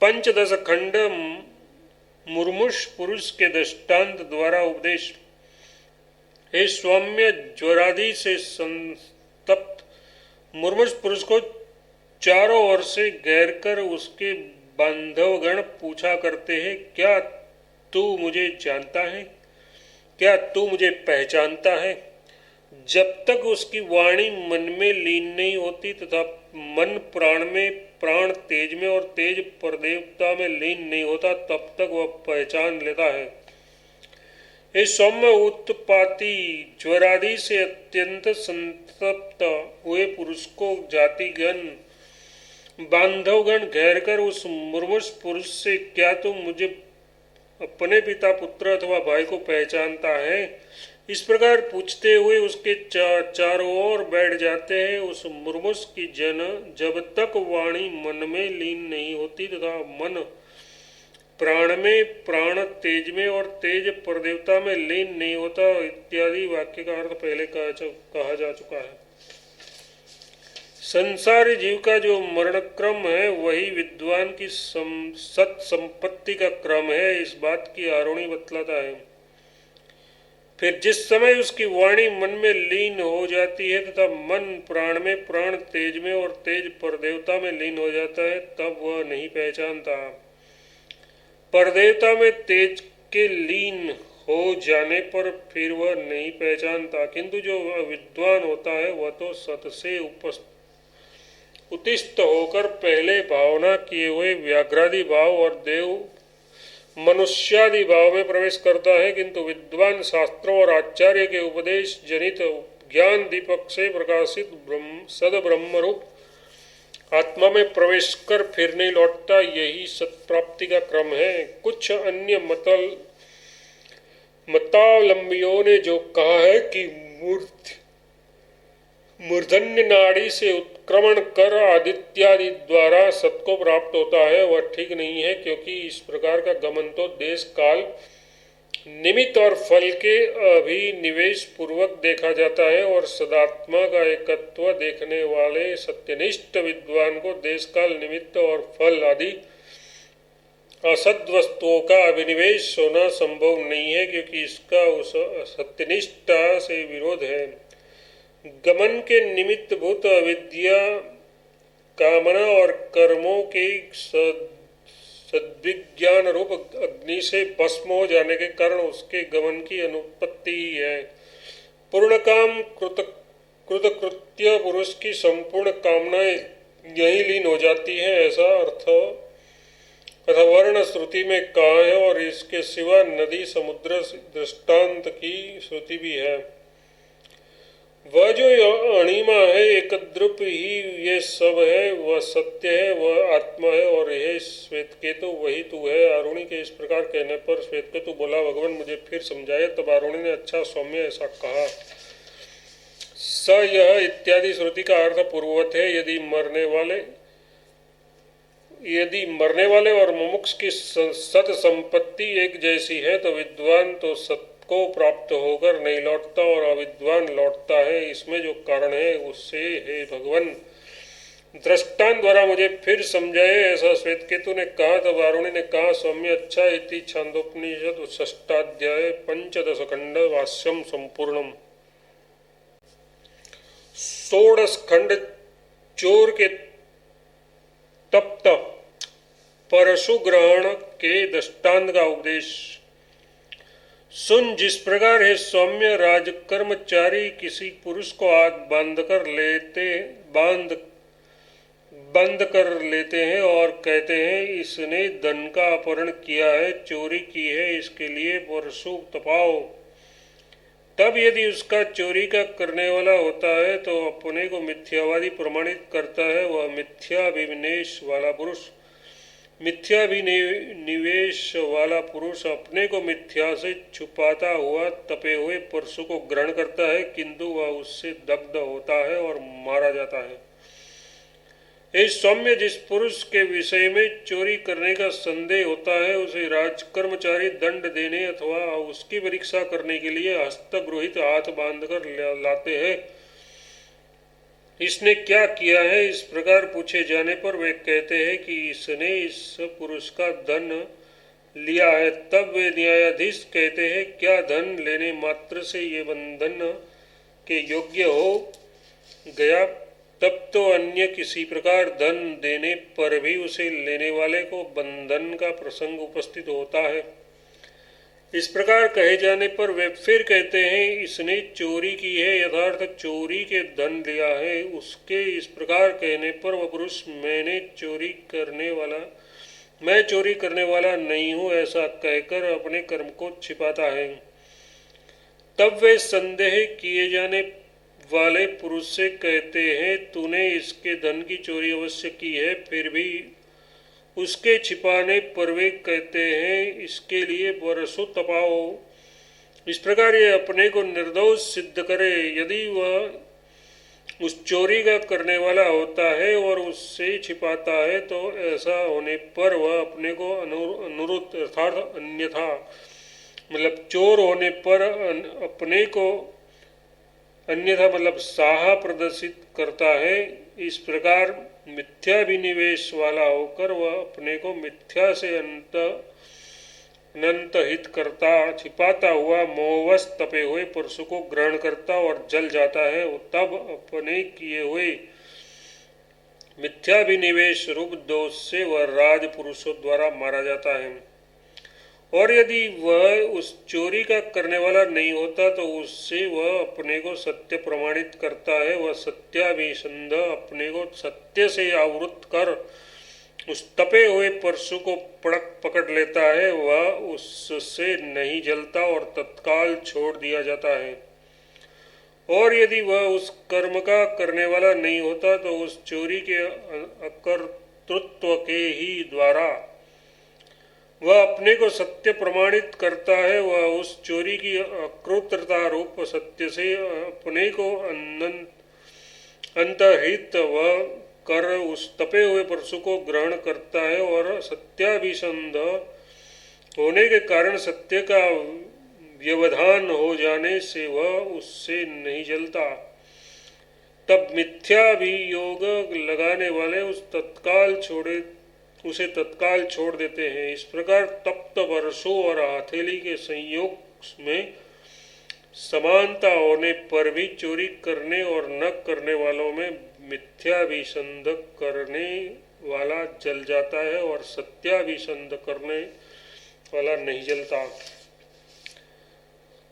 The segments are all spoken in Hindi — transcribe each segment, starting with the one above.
पंचदश खंड मुर्मुष पुरुष के दृष्टांत द्वारा उपदेश। हे सौम्य, ज्वरादि से संतप्त मुर्मुष पुरुष को चारों ओर से घेर कर उसके बांधवगण पूछा करते हैं, क्या तू मुझे जानता है? क्या तू मुझे पहचानता है? जब तक उसकी वाणी मन में लीन नहीं होती तथा मन प्राण में, प्राण तेज में और तेज परदेवता में लीन नहीं होता, तब तक वह पहचान लेता है। इस सौम्य उत्पाती ज्वरादि से अत्यंत संतप्त हुए पुरुष को जातिगण बांधवगण घेर कर उस मुर्मुष पुरुष से, क्या तुम मुझे अपने पिता, पुत्र अथवा भाई को पहचानता है? इस प्रकार पूछते हुए उसके चारों ओर बैठ जाते हैं। उस मुर्मुष की जन जब तक वाणी मन में लीन नहीं होती तथा मन प्राण में, प्राण तेज में और तेज परदेवता में लीन नहीं होता, इत्यादि वाक्य का अर्थ पहले कहा जा चुका है। संसारी जीव का जो मरण क्रम है वही विद्वान की सत संपत्ति का क्रम है, इस बात की आरुणि बतलाता है। फिर जिस समय उसकी वाणी मन में लीन हो जाती है तथा मन प्राण में, प्राण तेज में और तेज परदेवता में लीन हो जाता है, तब वह नहीं पहचानता। परदेवता में तेज के लीन हो जाने पर फिर वह नहीं पहचानता, किंतु जो विद्वान होता है वह तो सत से उत्तिष्ठ होकर पहले भावना किए हुए व्याघ्रादि भाव और देव मनुष्यादि भाव में प्रवेश करता है, किंतु विद्वान शास्त्रों और आचार्य के उपदेश जनित ज्ञान दीपक से प्रकाशित सद ब्रह्म रूप आत्मा में प्रवेश कर फिर नहीं लौटता। यही सत्प्राप्ति का क्रम है। कुछ अन्य मतावलंबियों ने जो कहा है कि मूर्धन्य नाड़ी से उत्क्रमण कर आदित्यादि द्वारा सत को प्राप्त होता है, वह ठीक नहीं है, क्योंकि इस प्रकार का गमन तो देश काल निमित्त और फल के अभिनिवेश पूर्वक देखा जाता है, और सदात्मा का एकत्व देखने वाले सत्यनिष्ठ विद्वान को देश काल निमित्त और फल आदि असद वस्तुओं का अभिनिवेश होना संभव नहीं है, क्योंकि इसका उस सत्यनिष्ठा से विरोध है। गमन के निमित्त भूत अविद्या, कामना और कर्मों के सद्विज्ञान रूप अग्नि से भस्म हो जाने के कारण उसके गमन की अनुपत्ति ही है। पूर्ण काम कृतकृत्य पुरुष की संपूर्ण कामनाएं यही लीन हो जाती है, ऐसा अर्थ अथवर्ण श्रुति में कहा है, और इसके सिवा नदी समुद्र दृष्टांत की श्रुति भी है। वह जो अणिमा है, एकद्रुप ही ये सब है, वह सत्य है, वह आत्मा है, और यह श्वेतकेतु वही तू है। आरुणि के इस प्रकार कहने पर श्वेतकेतु बोला, भगवान मुझे फिर समझाए। तब आरुणि ने, अच्छा सौम्य, ऐसा कहा। स यह इत्यादि श्रुति का अर्थ पूर्ववत है। यदि मरने वाले और मुमुक्ष की सत संपत्ति एक जैसी है, तो विद्वान तो सत को प्राप्त होकर नहीं लौटता और अविद्वान लौटता है। इसमें जो कारण है उससे हे भगवान दृष्टांत द्वारा मुझे फिर समझाए, ऐसा श्वेतकेतु ने कहा। तब आरुणि ने कहा, सौम्य, अच्छा, इति छांदोपनिषद षष्ठाध्याय पंचदश खंड वास्यम संपूर्णम। 16 खंड चोर के तप्त परशु ग्रहण के दृष्टांत का उपदेश। सुन, जिस प्रकार है सौम्य, राजकर्मचारी किसी पुरुष को आग बंद कर लेते हैं और कहते हैं, इसने धन का अपहरण किया है, चोरी की है, इसके लिए परशु तपाओ। तब यदि उसका चोरी का करने वाला होता है तो अपने को मिथ्यावादी प्रमाणित करता है। वह मिथ्याभिनिवेश वाला पुरुष अपने को मिथ्या से छुपाता हुआ तपे हुए परशु को ग्रहण करता है, किंतु वह उससे दग्ध होता है और मारा जाता है। इस सौम्य, जिस पुरुष के विषय में चोरी करने का संदेह होता है, उसे राजकर्मचारी दंड देने अथवा उसकी परीक्षा करने के लिए हस्तगृहित हाथ बांधकर लाते हैं। इसने क्या किया है, इस प्रकार पूछे जाने पर वे कहते हैं कि इसने इस पुरुष का धन लिया है। तब वे न्यायाधीश कहते हैं, क्या धन लेने मात्र से ये बंधन के योग्य हो गया? तब तो अन्य किसी प्रकार धन देने पर भी उसे लेने वाले को बंधन का प्रसंग उपस्थित होता है। इस प्रकार कहे जाने पर वे फिर कहते हैं, इसने चोरी की है, यथार्थ चोरी के धन लिया है। उसके इस प्रकार कहने पर वह पुरुष मैं चोरी करने वाला नहीं हूँ ऐसा कहकर अपने कर्म को छिपाता है। तब वे संदेह किए जाने वाले पुरुष से कहते हैं, तूने इसके धन की चोरी अवश्य की है, फिर भी उसके छिपाने पर वे कहते हैं, इसके लिए बरसों तपाओ। इस प्रकार ये अपने को निर्दोष सिद्ध करे। यदि वह उस चोरी का करने वाला होता है और उससे छिपाता है, तो ऐसा होने पर वह अपने को अनुरुत अर्थात अन्यथा मतलब चोर होने पर अपने को अन्यथा मतलब साहा प्रदर्शित करता है। इस प्रकार मिथ्याभिनिवेश वाला होकर वह अपने को मिथ्या से अनंत हित करता छिपाता हुआ मोहवश तपे हुए पुरुष को ग्रहण करता और जल जाता है। तब अपने किए हुए मिथ्याभिनिवेश रूप दोष से वह राज पुरुषों द्वारा मारा जाता है। और यदि वह उस चोरी का करने वाला नहीं होता तो उससे वह अपने को सत्य प्रमाणित करता है। वह सत्याभिसंध अपने को सत्य से आवृत कर उस तपे हुए परशु को पकड़ लेता है। वह उससे नहीं जलता और तत्काल छोड़ दिया जाता है। और यदि वह उस कर्म का करने वाला नहीं होता तो उस चोरी के अकर्तृत्व के ही द्वारा वह अपने को सत्य प्रमाणित करता है। वह उस चोरी की अकृतता रूप सत्य से अपने को अंतर्हित वह कर उस तपे हुए परशु को ग्रहण करता है और सत्याभिसंध होने के कारण सत्य का व्यवधान हो जाने से वह उससे नहीं जलता। तब मिथ्याभियोग लगाने वाले उसे तत्काल छोड़ देते हैं। इस प्रकार तप्त वर्षों और हथेली के संयोग में समानता होने पर भी चोरी करने और न करने वालों में मिथ्याभिसंध करने वाला जल जाता है और सत्याभिसंध करने वाला नहीं जलता।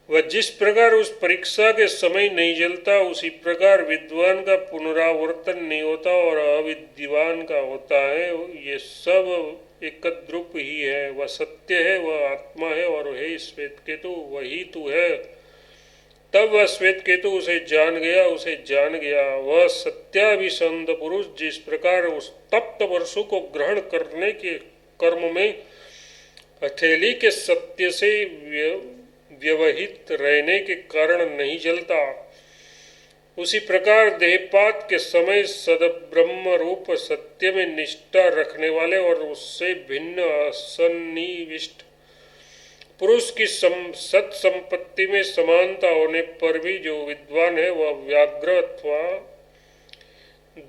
वह जिस प्रकार उस परीक्षा के समय नहीं जलता, उसी प्रकार विद्वान का पुनरावर्तन नहीं होता और अविद्वान का होता है। ये सब एकद्रूप ही है। वह सत्य है, वह आत्मा है और हे श्वेत केतु वही तू है। तब वह श्वेत केतु उसे जान गया। वह सत्याभिसंध पुरुष जिस प्रकार उस तप्त वर्षों को ग्रहण करने के कर्म में हथेली के सत्य से व्यवहित रहने के कारण नहीं जलता, उसी प्रकार देहपात के समय सद्ब्रह्म रूप सत्य में निष्ठा रखने वाले और उससे भिन्न असन्निविष्ट पुरुष की सत संपत्ति में समानता होने पर भी जो विद्वान है वह व्याघ्र अथवा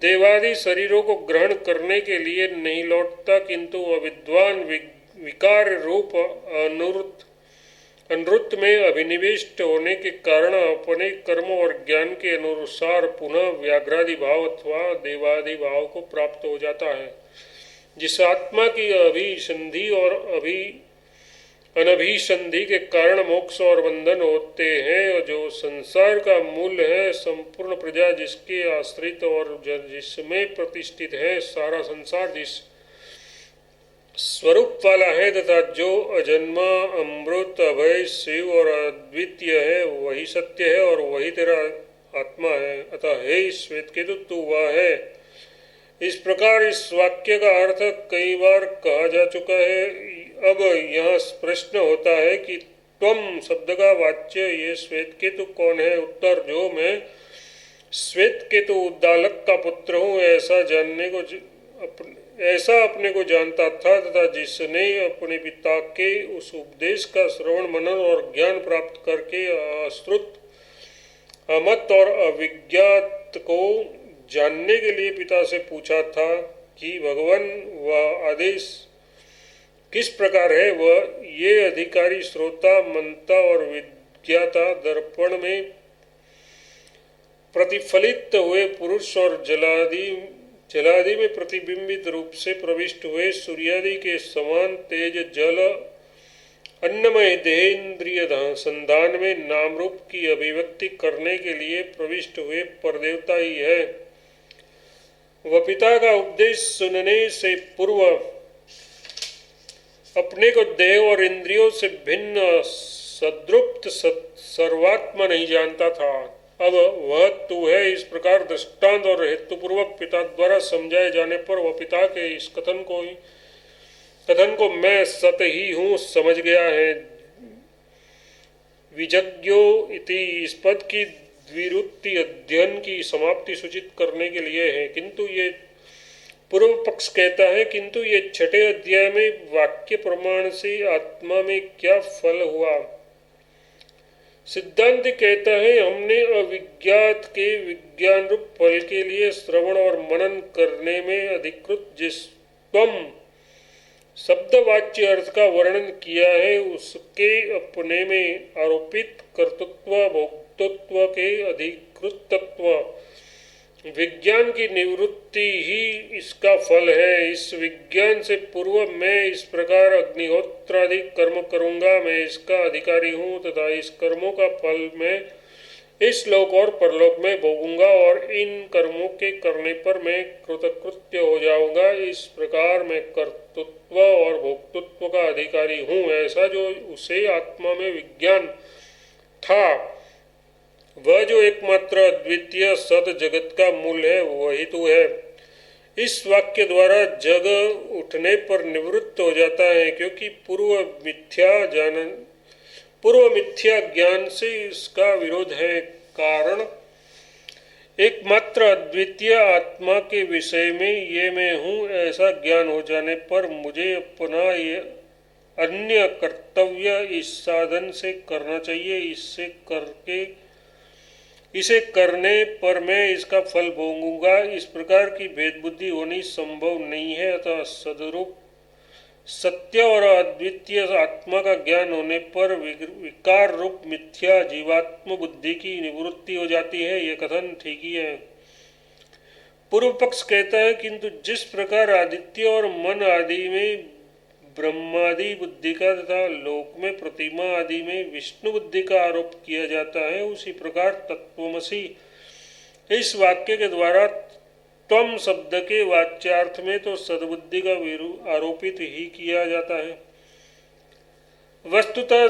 देवादि शरीरों को ग्रहण करने के लिए नहीं लौटता, किंतु वह विद्वान विकार रूप अनृत में अभिनिविष्ट होने के कारण अपने कर्म और ज्ञान के अनुसार पुनः व्याघ्रादि भाव अथवा देवादि भाव को प्राप्त हो जाता है। जिस आत्मा की अभिसंधि और अनभिसंधि के कारण मोक्ष और बंधन होते हैं, जो संसार का मूल है, संपूर्ण प्रजा जिसके आश्रित और जिसमें प्रतिष्ठित है, सारा संसार जिस स्वरूप वाला है तथा जो अजन्मा अमृत अभय शिव और अद्वितीय है, वही सत्य है और वही तेरा आत्मा है। अतः हे श्वेतकेतु तू वह है। इस प्रकार इस वाक्य का अर्थ कई बार कहा जा चुका है। अब यहाँ प्रश्न होता है कि त्वम शब्द का वाच्य ये श्वेतकेतु कौन है? उत्तर, जो मैं श्वेतकेतु उद्दालक का पुत्र हूँ ऐसा अपने को जानता था तथा जिसने अपने पिता के उस उपदेश का श्रवण मनन और ज्ञान प्राप्त करके अश्रुत अमत और अविज्ञात को जानने के लिए पिता से पूछा था कि भगवान वह आदेश किस प्रकार है, वह ये अधिकारी श्रोता, मनता और विज्ञाता दर्पण में प्रतिफलित हुए पुरुष और जलादि में प्रतिबिंबित रूप से प्रविष्ट हुए सूर्यादि के समान तेज जल अन्नमय देहेंद्रिय संधान में नाम रूप की अभिव्यक्ति करने के लिए प्रविष्ट हुए परदेवता ही है। वह पिता का उपदेश सुनने से पूर्व अपने को देह और इंद्रियों से भिन्न सद्रुप्त सर्वात्मा नहीं जानता था। अब वह तू है, इस प्रकार दृष्टांत और हेतुपूर्वक पिता द्वारा समझाए जाने पर वह पिता के इस कथन को मैं सत ही हूँ समझ गया है। विजज्ञो इति इस पद की द्विरुक्ति अध्ययन की समाप्ति सूचित करने के लिए है, किंतु ये पूर्व पक्ष कहता है किंतु ये छठे अध्याय में वाक्य प्रमाण से आत्मा में क्या फल हुआ। सिद्धांत कहता है हमने अविज्ञात के विज्ञान रूप फल के लिए श्रवण और मनन करने में अधिकृत जिस त्वम शब्द वाच्य अर्थ का वर्णन किया है उसके अपने में आरोपित कर्तृत्व भोक्तृत्व के अधिकृतत्व विज्ञान की निवृत्ति ही इसका फल है। इस विज्ञान से पूर्व मैं इस प्रकार अग्निहोत्रादि कर्म करूंगा, मैं इसका अधिकारी हूँ तथा इस कर्मों का फल मैं इस लोक और परलोक में भोगूंगा और इन कर्मों के करने पर मैं कृतकृत्य हो जाऊंगा। इस प्रकार मैं कर्तृत्व और भोक्तृत्व का अधिकारी हूँ, ऐसा जो उसे आत्मा में विज्ञान था, वह जो एकमात्र अद्वितीय सत जगत का मूल है वही तो है। इस वाक्य द्वारा जग उठने पर निवृत्त हो जाता है, क्योंकि पूर्व मिथ्या ज्ञान से इसका विरोध है। कारण एकमात्र अद्वितीय आत्मा के विषय में ये मैं हूँ ऐसा ज्ञान हो जाने पर मुझे अपना ये अन्य कर्तव्य इस साधन से करना चाहिए। इसे करने पर मैं इसका फल भोगूंगा। इस प्रकार की भेद बुद्धि होनी संभव नहीं है। अतः सदरूप सत्य और अद्वितीय आत्मा का ज्ञान होने पर विकार रूप मिथ्या जीवात्म बुद्धि की निवृत्ति हो जाती है। यह कथन ठीक ही है। पूर्व पक्ष कहता है किंतु जिस प्रकार आदित्य और मन आदि में ब्रह्मादि बुद्धि का तथा लोक में प्रतिमा आदि में विष्णु बुद्धि का आरोप किया जाता है, उसी प्रकार तत्वमसि इस वाक्य के द्वारा त्वम शब्द के वाच्यार्थ में तो सद्बुद्धि का आरोपित ही किया जाता है। वस्तुतः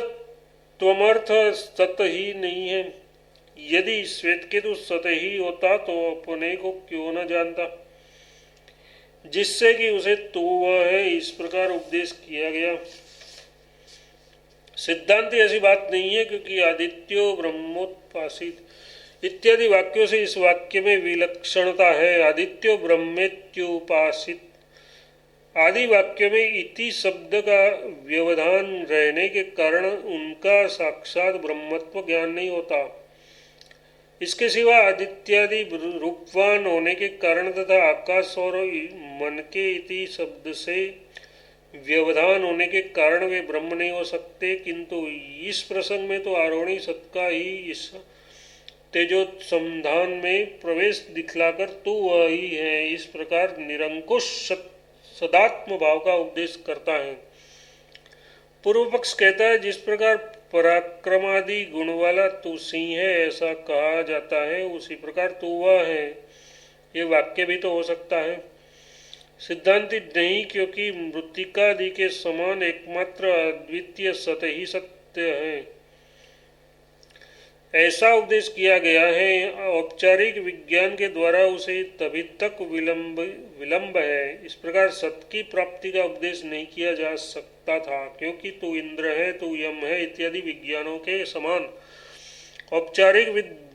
त्वमर्थ सत ही नहीं है। यदि श्वेतकेतु सत ही होता तो अपने को क्यों न जानता, जिससे कि उसे तो वह है इस प्रकार उपदेश किया गया। सिद्धांत ऐसी बात नहीं है, क्योंकि आदित्यो ब्रह्मोत्पासित इत्यादि वाक्यों से इस वाक्य में विलक्षणता है। आदित्यो ब्रह्मेत्युपासित आदि वाक्य में इति शब्द का व्यवधान रहने के कारण उनका साक्षात ब्रह्मत्व ज्ञान नहीं होता। इसके सिवा आदित्यादि रूपवान होने के कारण तथा आकाश और मन के इति शब्द से व्यवधान होने के कारण वे ब्रह्म नहीं हो सकते। किंतु इस प्रसंग में तो आरोहणी सत का ही इस तेजोत्संधान में प्रवेश दिखलाकर तू वही है इस प्रकार निरंकुश सदात्म भाव का उपदेश करता है। पूर्व पक्ष कहता है जिस प्रकार पराक्रमादि गुण वाला तू सिंह है ऐसा कहा जाता है, उसी प्रकार तू वह है ये वाक्य भी तो हो सकता है। सिद्धांति नहीं, क्योंकि मृत्तिकादि के समान एकमात्र अद्वितीय सत ही सत्य है ऐसा उपदेश किया गया है। औपचारिक विज्ञान के द्वारा उसे तभी तक विलंब है। इस प्रकार सत की प्राप्ति का उपदेश नहीं किया जा सकता था, क्योंकि तू इंद्र है, तू यम है इत्यादि विज्ञानों के समान औपचारिक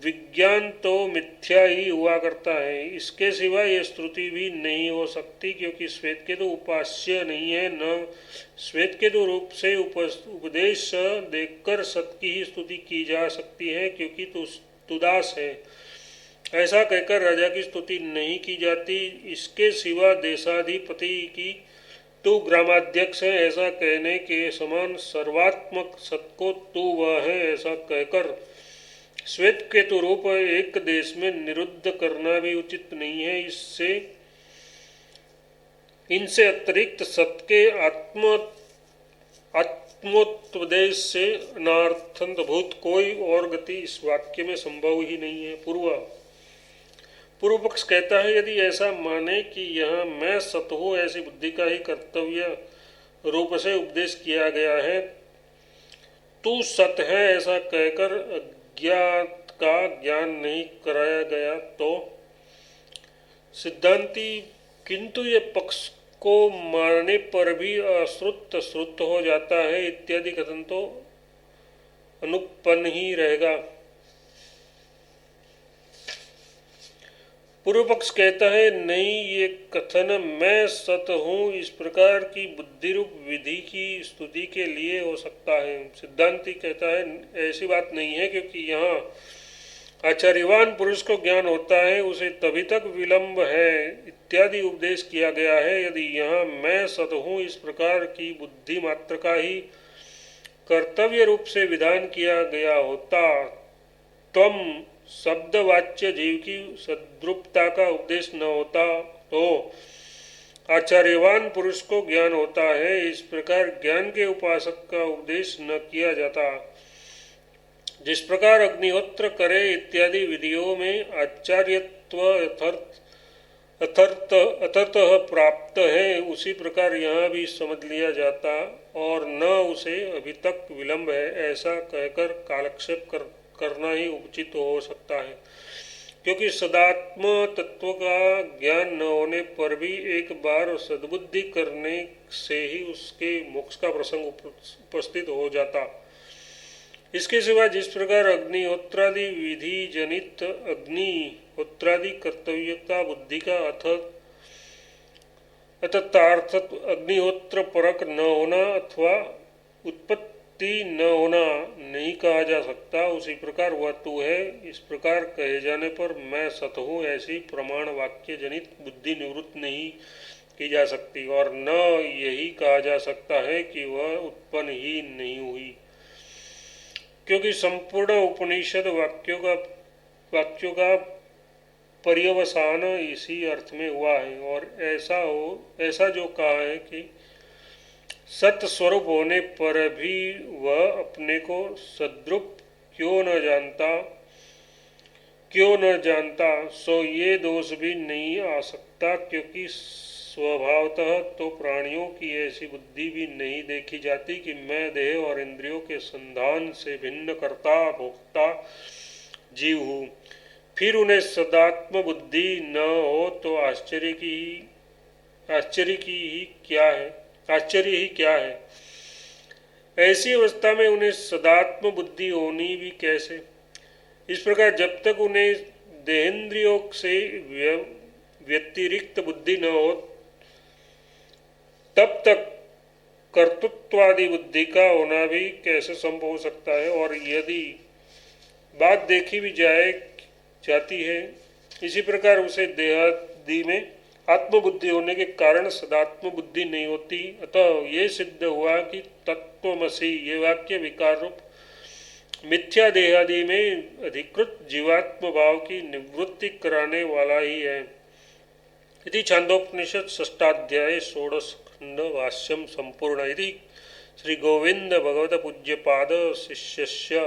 विज्ञान तो मिथ्या ही हुआ करता है। इसके सिवा यह स्तुति भी नहीं हो सकती, क्योंकि श्वेतकेतु उपास्य नहीं है। न श्वेतकेतु रूप से उपदेश देखकर सत की ही स्तुति की जा सकती है, क्योंकि तू दास है ऐसा कहकर राजा की स्तुति नहीं की जाती। इसके सिवा देशाधिपति की तू ग्रामाध्यक्ष है ऐसा कहने के समान सर्वात्मक सत को तू वह है ऐसा कहकर श्वेत केतु रूप एक देश में निरुद्ध करना भी उचित नहीं है। इनसे अतिरिक्त सत के आत्मोपदेश से अनार्थभूत कोई और गति इस वाक्य में संभव ही नहीं है। पूर्व पक्ष कहता है यदि ऐसा माने कि यहाँ मैं सत हूँ ऐसी बुद्धि का ही कर्तव्य रूप से उपदेश किया गया है, तू सत है ऐसा कहकर अज्ञात का ज्ञान नहीं कराया गया तो सिद्धांति किंतु ये पक्ष को मारने पर भी श्रुत हो जाता है इत्यादि कथन तो अनुपन्न ही रहेगा। पूर्व पक्ष कहता है नहीं, ये कथन मैं सत हूँ इस प्रकार की बुद्धि रूप विधि की स्तुति के लिए हो सकता है। सिद्धांति कहता है ऐसी बात नहीं है, क्योंकि यहाँ आचार्यवान पुरुष को ज्ञान होता है उसे तभी तक विलंब है इत्यादि उपदेश किया गया है। यदि यहाँ मैं सत हूँ इस प्रकार की बुद्धि मात्र का ही कर्तव्य रूप से विधान किया गया होता, तम शब्दवाच्य जीव की सद्रूपता का उपदेश न होता तो आचार्यवान पुरुष को ज्ञान होता है इस प्रकार ज्ञान के उपासक का उपदेश न किया जाता। जिस प्रकार अग्निहोत्र करे इत्यादि विधियों में आचार्यत्व अथर्तः प्राप्त है, उसी प्रकार यहाँ भी समझ लिया जाता और न उसे अभी तक विलंब है ऐसा कहकर कालक्षेप करना ही उचित हो सकता है। क्योंकि सदात्म तत्व का ज्ञान न होने पर भी एक बार सद्बुद्धि करने से ही उसके मोक्ष का प्रसंग उपस्थित हो जाता। इसके सिवा जिस प्रकार अग्निहोत्रादि विधि जनित अग्निहोत्रादि कर्तव्यता बुद्धि का अततार्थ अग्निहोत्र परक न होना अथवा उत्पत्ति न होना नहीं कहा जा सकता, उसी प्रकार वह तू है इस प्रकार कहे जाने पर मैं सत हूँ ऐसी प्रमाण वाक्य जनित बुद्धि निवृत्त नहीं की जा सकती और न यही कहा जा सकता है कि वह उत्पन्न ही नहीं हुई। क्योंकि संपूर्ण उपनिषद वाक्यों का पर्यवसान इसी अर्थ में हुआ है और ऐसा जो कहा है कि सत स्वरूप होने पर भी वह अपने को सद्रूप क्यों न जानता सो ये दोष भी नहीं आ सकता, क्योंकि स्वभावतः तो प्राणियों की ऐसी बुद्धि भी नहीं देखी जाती कि मैं देह और इंद्रियों के संधान से भिन्न कर्ता भोक्ता जीव हूँ। फिर उन्हें सदात्म बुद्धि न हो तो आश्चर्य ही क्या है। ऐसी अवस्था में उन्हें सदात्म बुद्धि होनी भी कैसे। इस प्रकार जब तक उन्हें देहेंद्रियों से व्यतिरिक्त बुद्धि न हो तब तक कर्तृत्वादि बुद्धि का होना भी कैसे संभव हो सकता है। और यदि बात देखी भी जाती है इसी प्रकार उसे देहादि में आत्मबुद्धि होने के कारण सदात्म बुद्धि नहीं होती। अतः ये सिद्ध हुआ कि तत्वमसि ये वाक्य विकार रूप मिथ्या देहादि में अधिकृत जीवात्म भाव की निवृत्ति कराने वाला ही है। इति छांदोपनिषद षष्ठाध्याय षोडश खंड भाष्यम संपूर्ण। इति श्री गोविंद भगवत पूज्यपाद शिष्यस्य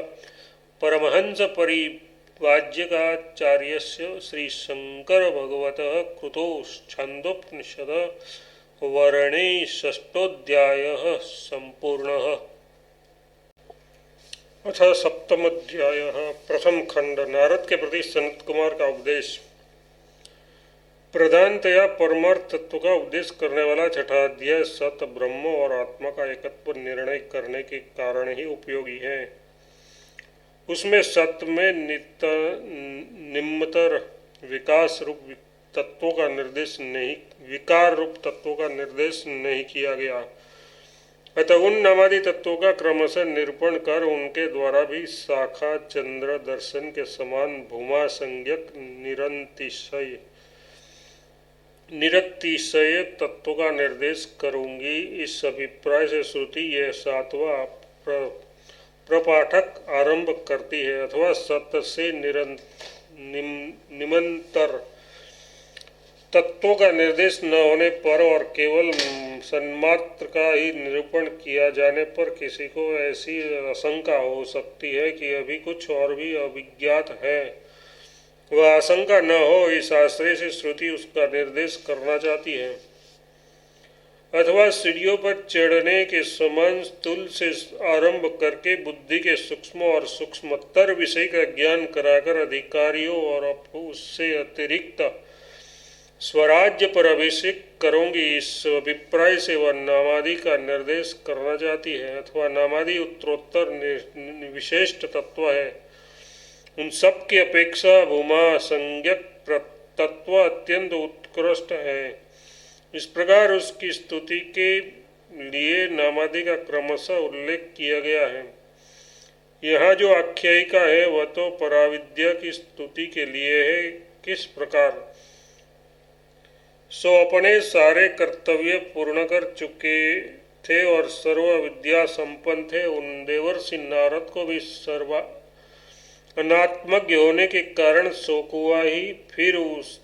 परमहंस परिव्राजकाचार्यस्य श्री शंकर भगवतः कृतो छांदोपनिषद वर्णे षष्ठोऽध्यायः संपूर्णः। अथ सप्तमोऽध्यायः प्रथम खंड नारद के प्रति सनत कुमार का उपदेश। प्रधानतया परमार्थ तत्व का उपदेश करने वाला छठा अध्याय सत ब्रह्म और आत्मा का एकत्व निर्णय करने के कारण ही उपयोगी है। उसमें सत में निम्नतर विकास रूप तत्वों का निर्देश नहीं, विकार रूप तत्वों का निर्देश नहीं किया गया। अतः उन नामादि तत्वों का क्रमशः निरूपण कर उनके द्वारा भी शाखा चंद्र दर्शन के समान भूमा संज्ञक निरतिशय तत्व का निर्देश करूंगी। इस अभिप्राय से श्रुति यह सातवां प्रपाठक आरंभ करती है। अथवा सत्य से निमंतर तत्वों का निर्देश न होने पर और केवल सन्मात्र का ही निरूपण किया जाने पर किसी को ऐसी आशंका हो सकती है कि अभी कुछ और भी अभिज्ञात है। वह आशंका न हो, इस आश्रय से श्रुति उसका निर्देश करना चाहती है। अथवा सीढ़ियों पर चढ़ने के समान स्थूल से आरंभ करके बुद्धि के सूक्ष्म और सूक्ष्मतर विषय का ज्ञान कराकर अधिकारियों और उससे अतिरिक्त स्वराज्य पर अभिषेक करूंगी। इस अभिप्राय से वह नामादि का निर्देश करना चाहती है। अथवा नामादि उत्तरोत्तर विशिष्ट तत्व है। उन सब की अपेक्षा भूमा संज्ञक तत्व अत्यंत उत्कृष्ट है। इस प्रकार उसकी स्तुति के लिए नामादि का क्रमशः उल्लेख किया गया है। यहाँ जो आख्यायिका है वह तो पराविद्या की स्तुति के लिए है। किस प्रकार? सो अपने सारे कर्तव्य पूर्ण कर चुके थे और सर्व विद्या संपन्न थे। उन देवर्षि नारद को भी अनात्मज्ञ होने के कारण शोक हुआ ही। फिर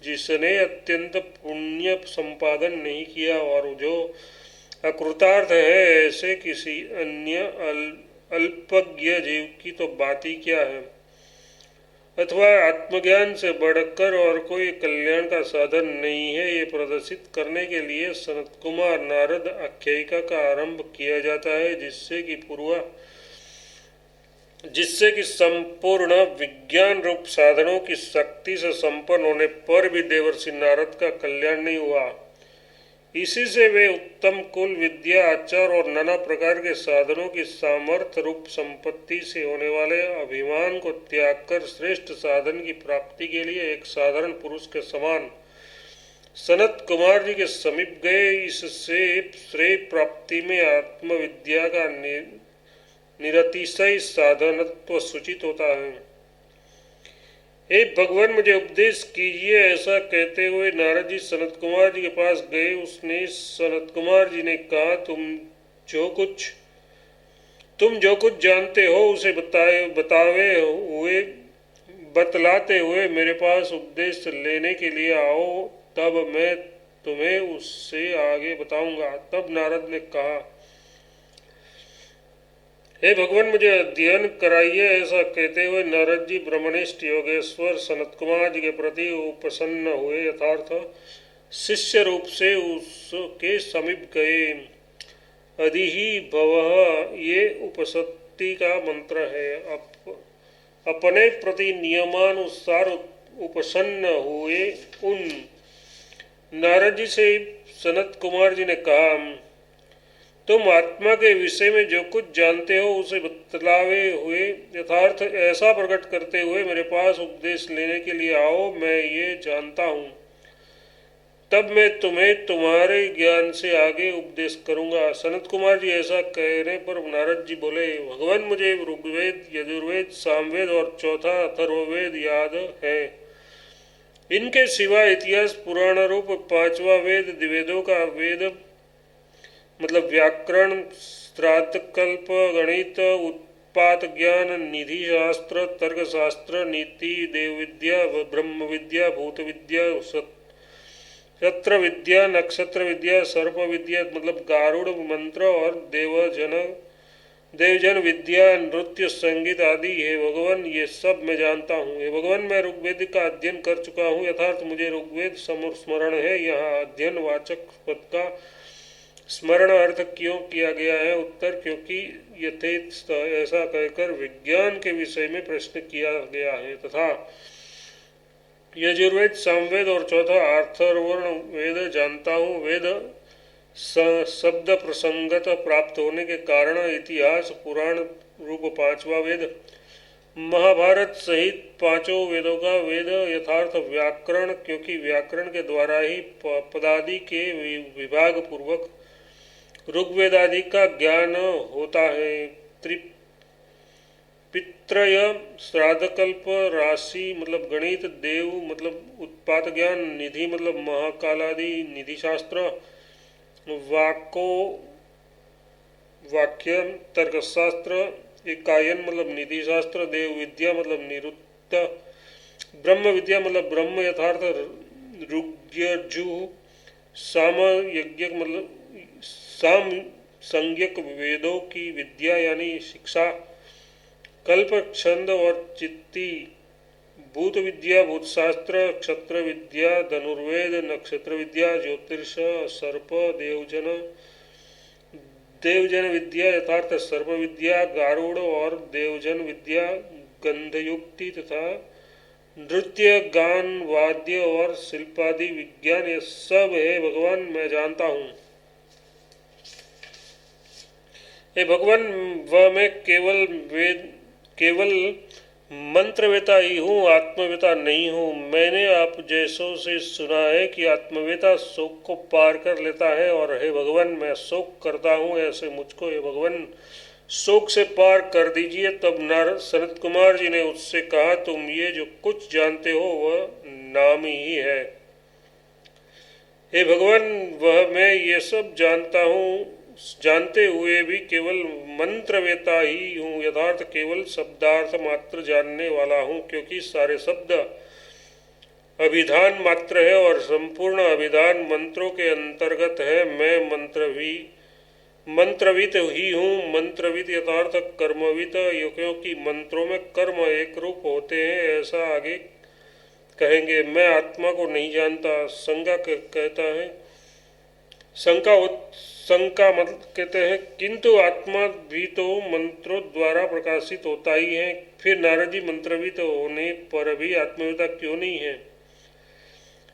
जिसने अत्यंत पुण्य संपादन नहीं किया और जो अकृतार्थ है, ऐसे किसी अन्य अल्पज्ञ जीव की तो बात ही क्या है। अथवा आत्मज्ञान से बढ़कर और कोई कल्याण का साधन नहीं है, ये प्रदर्शित करने के लिए सनत कुमार नारद आख्यायिका का आरंभ किया जाता है, जिससे कि संपूर्ण विज्ञान रूप साधनों की शक्ति से संपन्न होने पर भी देवर्षि नारद का कल्याण नहीं हुआ। इसी से वे उत्तम कुल विद्या आचार और नाना प्रकार के साधनों की सामर्थ्य रूप संपत्ति से होने वाले अभिमान को त्याग कर श्रेष्ठ साधन की प्राप्ति के लिए एक साधारण पुरुष के समान सनत कुमार जी के समीप गए। इससे श्रेय प्राप्ति में आत्मविद्या का निरतिशय साधनत्व सूचित होता है। हे भगवान, मुझे उपदेश कीजिए, ऐसा कहते हुए नारद जी सनत कुमार जी के पास गए। उसने सनत कुमार जी ने कहा, तुम जो कुछ जानते हो उसे बतलाते हुए मेरे पास उपदेश लेने के लिए आओ, तब मैं तुम्हें उससे आगे बताऊंगा। तब नारद ने कहा, हे भगवान, मुझे अध्ययन कराइए। ऐसा कहते हुए नारद जी ब्रह्मनिष्ठ योगेश्वर सनत कुमार जी के प्रति उपसन्न हुए, यथार्थ शिष्य रूप से उसके समीप गए। अधिहि भवः ये उपसत्ति का मंत्र है। अपने प्रति नियमानुसार उपसन्न हुए उन नारद जी से सनत कुमार जी ने कहा, तुम आत्मा के विषय में जो कुछ जानते हो उसे बतलावे हुए यथार्थ ऐसा प्रकट करते हुए मेरे पास उपदेश लेने के लिए आओ। मैं ये जानता हूँ, तब मैं तुम्हें तुम्हारे ज्ञान से आगे उपदेश करूँगा। सनत कुमार जी ऐसा कहने पर नारद जी बोले, भगवान, मुझे ऋग्वेद, यजुर्वेद, सामवेद और चौथा अथर्ववेद याद है। इनके सिवा इतिहास, पुराण रूप पांचवा वेद, द्विवेदों का वेद मतलब व्याकरण, श्राद्धकल्प, गणित, उत्पात ज्ञान, निधि शास्त्र, तर्क शास्त्र, नीति, देव विद्या, ब्रह्म विद्या, भूत विद्या, शस्त्र विद्या, नक्षत्र विद्या, सर्प विद्या मतलब गारुड़ मंत्र और देवजन विद्या, नृत्य, संगीत आदि। हे भगवान, ये सब मैं जानता हूँ। हे भगवान, मैं ऋग्वेद का अध्ययन कर चुका हूँ। यथार्थ मुझे ऋग्वेद स्मरण है। यहाँ अध्ययन वाचक पद का स्मरण अर्थ क्यों किया गया है? उत्तर, क्योंकि यथेत ऐसा कहकर विज्ञान के विषय में प्रश्न किया गया है तथा यजुर्वेद, सामवेद और चौथा अथर्वण वेद जानता हूँ। वेद शब्द प्रसंगत प्राप्त होने के कारण इतिहास, पुराण रूप पांचवा वेद, महाभारत सहित पांचों वेदों का वेद, यथार्थ व्याकरण, क्योंकि व्याकरण के द्वारा ही पदादि के विभाग पूर्वक ऋग्वेद आदि का ज्ञान होता है। पित्रय श्राद्धकल्प, राशि मतलब गणित, देव मतलब उत्पात ज्ञान, निधि मतलब महाकालादि निधि शास्त्र, वाक्य तर्कशास्त्र, इकायन मतलब निधि शास्त्र, देव विद्या मतलब निरुक्त, ब्रह्म विद्या मतलब ब्रह्म यथार्थ ऋग्यजु, साम यज्ञ मतलब साम संज्ञक वेदों की विद्या यानी शिक्षा, कल्प छंद और चित्ती, भूत विद्या भूतशास्त्र, क्षत्र विद्या धनुर्वेद, नक्षत्र विद्या, ज्योतिष, सर्प, देवजन विद्या यथार्थ सर्प विद्या, गारुड़ और देवजन विद्या, गंधयुक्ति तथा नृत्य गान वाद्य और शिल्पादि विज्ञान, ये सब है भगवान मैं जानता हूँ। हे भगवान वह मैं केवल मंत्रवेता ही हूँ, आत्मवेता नहीं हूँ। मैंने आप जैसों से सुना है कि आत्मवेता शोक को पार कर लेता है, और हे भगवान मैं शोक करता हूँ, ऐसे मुझको हे भगवान शोक से पार कर दीजिए। तब सनत कुमार जी ने उससे कहा, तुम ये जो कुछ जानते हो वह नाम ही है। हे भगवान वह मैं ये सब जानता हूँ, जानते हुए भी केवल मंत्रवेता ही हूँ, यथार्थ केवल शब्दार्थ मात्र जानने वाला हूँ, क्योंकि सारे शब्द अभिधान मात्र है और संपूर्ण अभिधान मंत्रों के अंतर्गत है। मैं मंत्रविद ही हूँ, मंत्रविद यथार्थ कर्मविद, क्योंकि मंत्रों में कर्म एक रूप होते हैं, ऐसा आगे कहेंगे। मैं आत्मा को नहीं जानता। शंका कहता है, शंका मतलब कहते हैं, किंतु आत्मा भी तो मंत्रों द्वारा प्रकाशित होता ही है, फिर नारद जी मंत्रविद होने पर भी आत्मवेता क्यों नहीं है?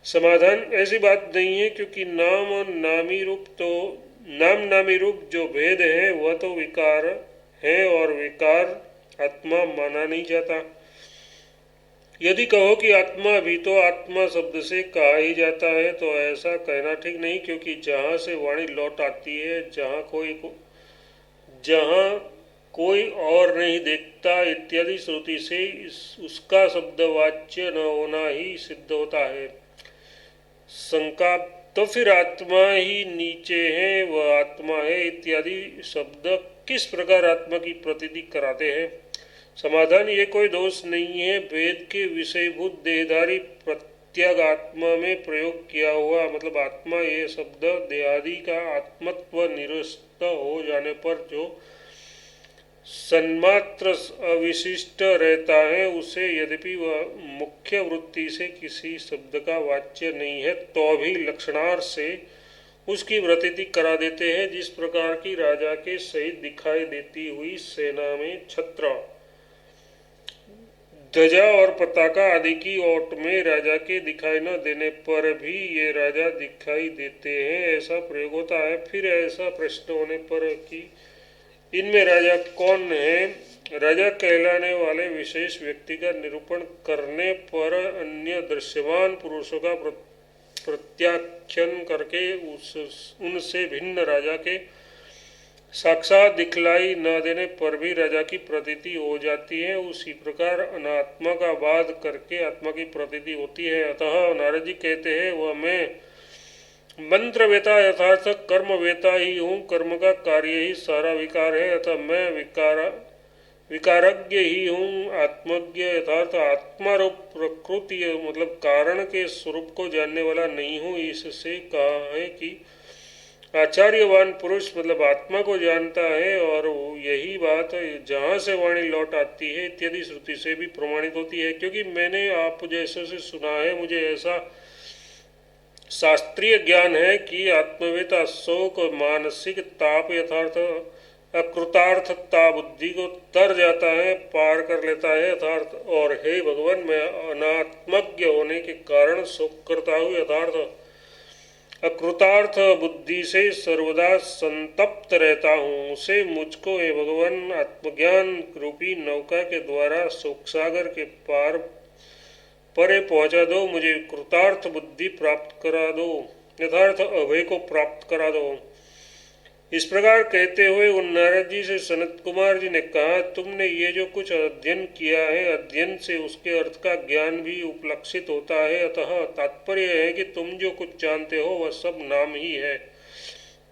समाधान, ऐसी बात नहीं है, क्योंकि नाम नामी रूप जो भेद है वह तो विकार है, और विकार आत्मा माना नहीं जाता। यदि कहो कि आत्मा भी तो आत्मा शब्द से कहा ही जाता है, तो ऐसा कहना ठीक नहीं, क्योंकि जहाँ से वाणी लौट आती है, जहाँ कोई और नहीं देखता इत्यादि श्रुति से उसका शब्दवाच्य न होना ही सिद्ध होता है। शंका, तो फिर आत्मा ही नीचे है, वह आत्मा है इत्यादि शब्द किस प्रकार आत्मा की प्रतीति कराते हैं? समाधान, ये कोई दोष नहीं है। वेद के विषयभूत देहधारी प्रत्यग आत्मा में प्रयोग किया हुआ मतलब आत्मा ये शब्द देहादि का आत्मत्व निरस्त हो जाने पर जो सन्मात्र अविशिष्ट रहता है, उसे यद्यपि वह मुख्य वृत्ति से किसी शब्द का वाच्य नहीं है, तो भी लक्षणार्थ से उसकी प्रतीति करा देते हैं। जिस प्रकार की राजा के सहित दिखाई देती हुई सेना में छत्र, ध्वजा और पताका आदि की ओट में राजा के दिखाई न देने पर भी ये राजा दिखाई देते हैं, ऐसा प्रयोग होता है। फिर ऐसा प्रश्न होने पर कि इनमें राजा कौन है, राजा कहलाने वाले विशेष व्यक्ति का निरूपण करने पर अन्य दृश्यमान पुरुषों का प्रत्याख्यान करके उनसे भिन्न राजा के साक्षात दिखलाई न देने पर भी राजा की प्रतीति हो जाती है। उसी प्रकार अनात्मा का वाद करके आत्मा की प्रतीति होती है। अतः नारद जी कहते हैं, वह मैं मंत्रवेता यथार्थ कर्मवेता ही हूँ, कर्म का कार्य ही सारा विकार है, अतः मैं विकारज्ञ ही हूँ, आत्मज्ञ यथार्थ आत्मारूप प्रकृति मतलब कारण के स्वरूप को जानने वाला नहीं हूँ। इससे कहा है कि आचार्यवान पुरुष मतलब आत्मा को जानता है, और यही बात जहाँ से वाणी लौट आती है इत्यादि श्रुति से भी प्रमाणित होती है। क्योंकि मैंने आप जैसे से सुना है, मुझे ऐसा शास्त्रीय ज्ञान है कि आत्मवेता शोक मानसिक ताप यथार्थ अकृतार्थता बुद्धि को तर जाता है, पार कर लेता है यथार्थ। और हे भगवान, मैं अनात्मज्ञ होने के कारण शोक करता हूँ यथार्थ अकृतार्थ बुद्धि से सर्वदा संतप्त रहता हूँ। उसे मुझको हे भगवान आत्मज्ञान रूपी नौका के द्वारा शोक सागर के पार परे पहुँचा दो, मुझे कृतार्थ बुद्धि प्राप्त करा दो, यथार्थ अभय को प्राप्त करा दो। इस प्रकार कहते हुए उन नारद जी से सनत कुमार जी ने कहा, तुमने ये जो कुछ अध्ययन किया है, अध्ययन से उसके अर्थ का ज्ञान भी उपलक्षित होता है, अतः तात्पर्य है कि तुम जो कुछ जानते हो वह सब नाम ही है,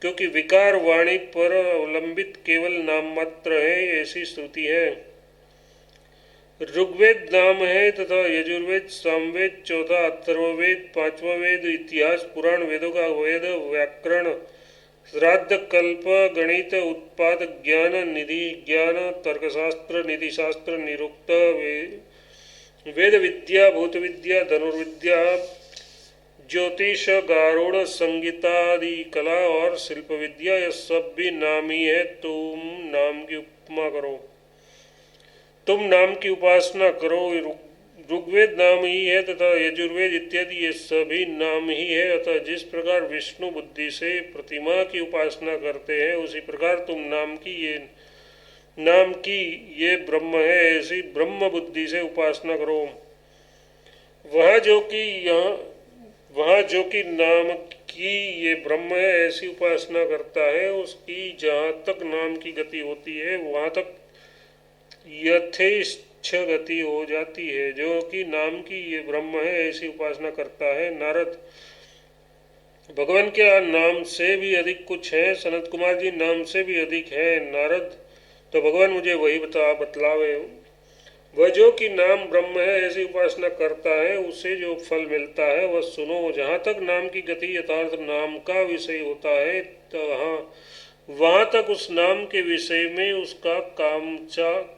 क्योंकि विकार वाणी पर अवलंबित केवल नाम मात्र है, ऐसी श्रुति है। ऋग्वेद नाम है तथा यजुर्वेद, सामवेद, चौथा अथर्ववेद, पांचवा वेद, इतिहास, पुराण, वेदों का वेद, व्याकरण, श्राद्ध, कल्प, गणित, उत्पाद ज्ञान, निधि ज्ञान, तर्कशास्त्र, नीतिशास्त्र, निरुक्त, वेद विद्या, भूत विद्या, धनुर्विद्या, ज्योतिष, गारुड़, संगीतादि कला और शिल्प विद्या, यह सब भी नाम ही है। तुम नाम की उपमा करो, तुम नाम की उपासना करो। ऋग्वेद नाम ही है तथा यजुर्वेद इत्यादि ये सभी नाम ही है। अतः जिस प्रकार विष्णु बुद्धि से प्रतिमा की उपासना करते हैं, उसी प्रकार तुम नाम की ये ब्रह्म है, ऐसी ब्रह्म बुद्धि से उपासना करो। वह जो कि नाम की ये ब्रह्म है, ऐसी उपासना करता है, उसकी जहाँ तक नाम की गति होती है वहाँ तक यथेच्छ गति हो जाती है। जो कि नाम की ये ब्रह्म है, ऐसी उपासना करता है। नारद, भगवान क्या नाम से भी अधिक कुछ है? सनत कुमार जी, नाम से भी अधिक है। नारद, तो भगवान मुझे वही बतलावे। वह जो कि नाम ब्रह्म है, ऐसी उपासना करता है, उसे जो फल मिलता है वह सुनो। जहाँ तक नाम की गति यथार्थ नाम का विषय होता है, वहाँ तक उस नाम के विषय में उसका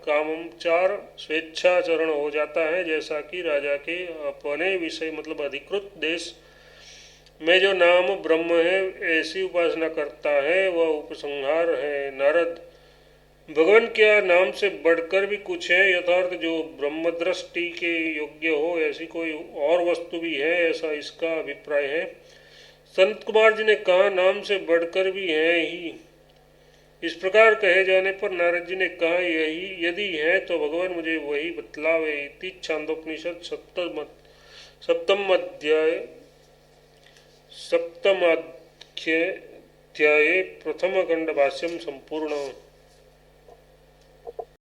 कामचार स्वेच्छाचरण हो जाता है। जैसा कि राजा के अपने विषय मतलब अधिकृत देश में जो नाम ब्रह्म है, ऐसी उपासना करता है, वह उपसंहार है। नारद, भगवान क्या नाम से बढ़कर भी कुछ है? यथार्थ जो ब्रह्म दृष्टि के योग्य हो, ऐसी कोई और वस्तु भी है? ऐसा इसका अभिप्राय है। संत कुमार जी ने कहा, नाम से बढ़कर भी है ही। इस प्रकार कहे जाने पर नारद जी ने कहा, यही यदि है तो भगवान मुझे वही बतलावे। इति छांदोपनिषद सप्तमाध्याय प्रथम खंड भाष्यम संपूर्ण।